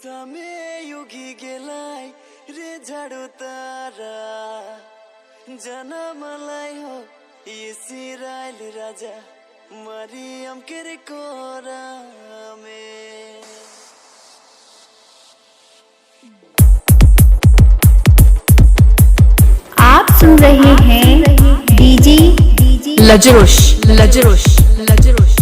समय युगी गेलाई रे झाडो तारा जनमलाई हो इसिराइल राजा मरियम के रे कोरा में। आप सुन रहे हैं DJ Lajarosh Lajarosh Lajarosh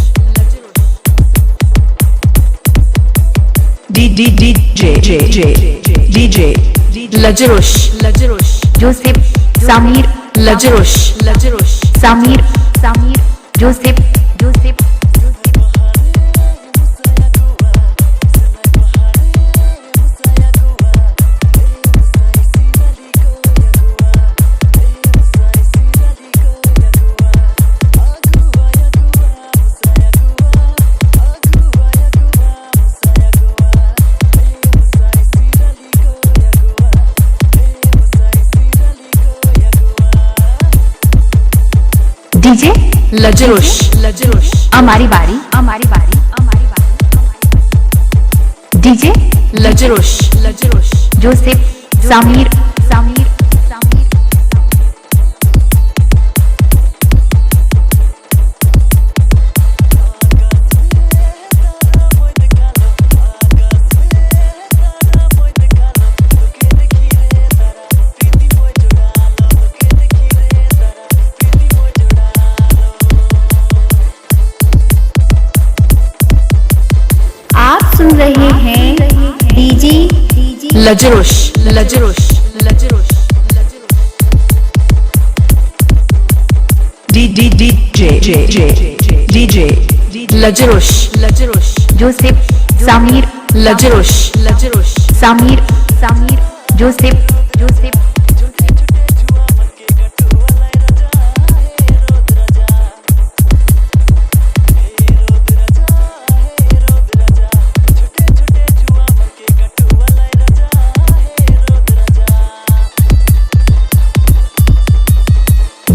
DJ Lajarosh Lajarosh Joseph Samir Lajarosh Lajarosh Samir Joseph DJ Lajarosh Lajarosh हमारी बारी DJ Lajarosh Lajarosh Joseph Samir सुन रहे हैं DJ Lajarosh Lajarosh Lajarosh DJ Lajarosh Lajarosh Joseph Samir Lajarosh Lajarosh Samir Joseph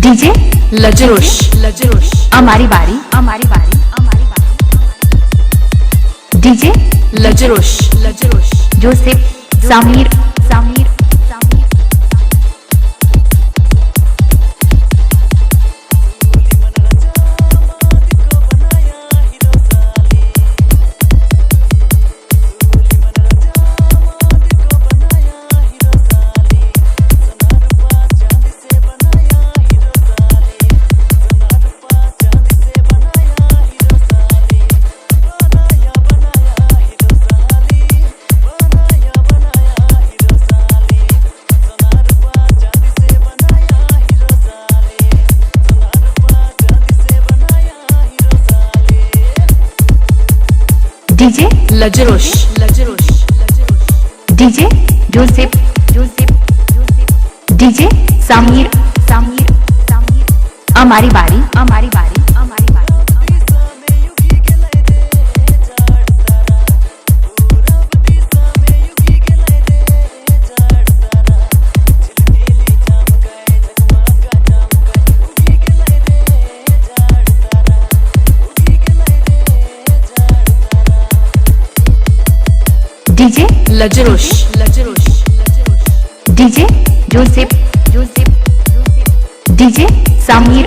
DJ Lajarosh Lajarosh हमारी बारी DJ Lajarosh Lajarosh Joseph Samir DJ Lajarosh Lajarosh DJ Joseph DJ Samir हमारी बारी DJ Lajarosh Lajarosh DJ Joseph DJ Samir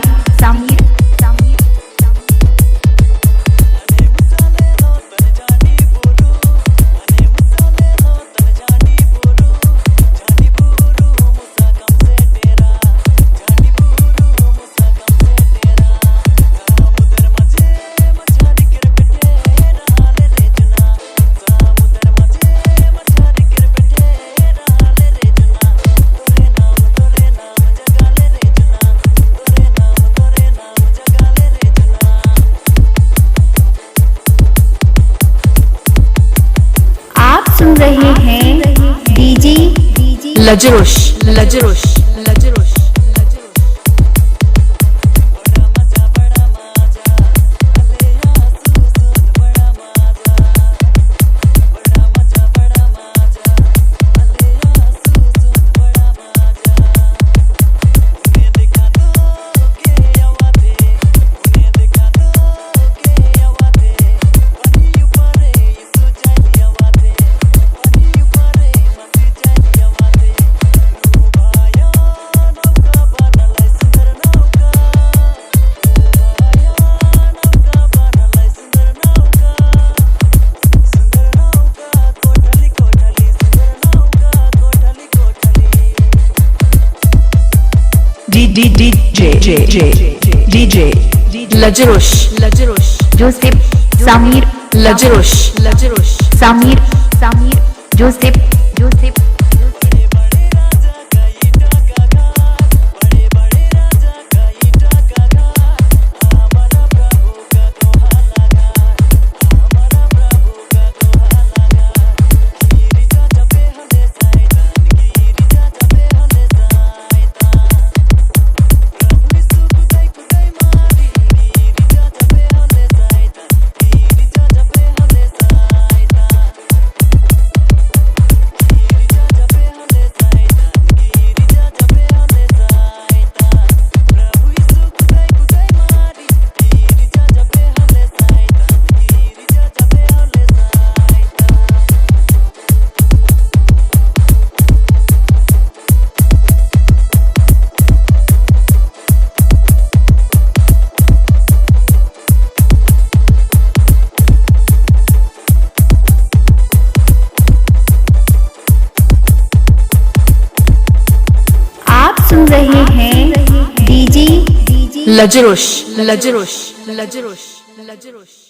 सुन रहे हैं DJ Lajarosh Lajarosh Lajarosh DJ Lajarosh, Lajarosh, Joseph Samir Lajarosh, Lajarosh, Samir Joseph सुन रहे हैं DJ Lajarosh, Lajarosh, Lajarosh, Lajarosh.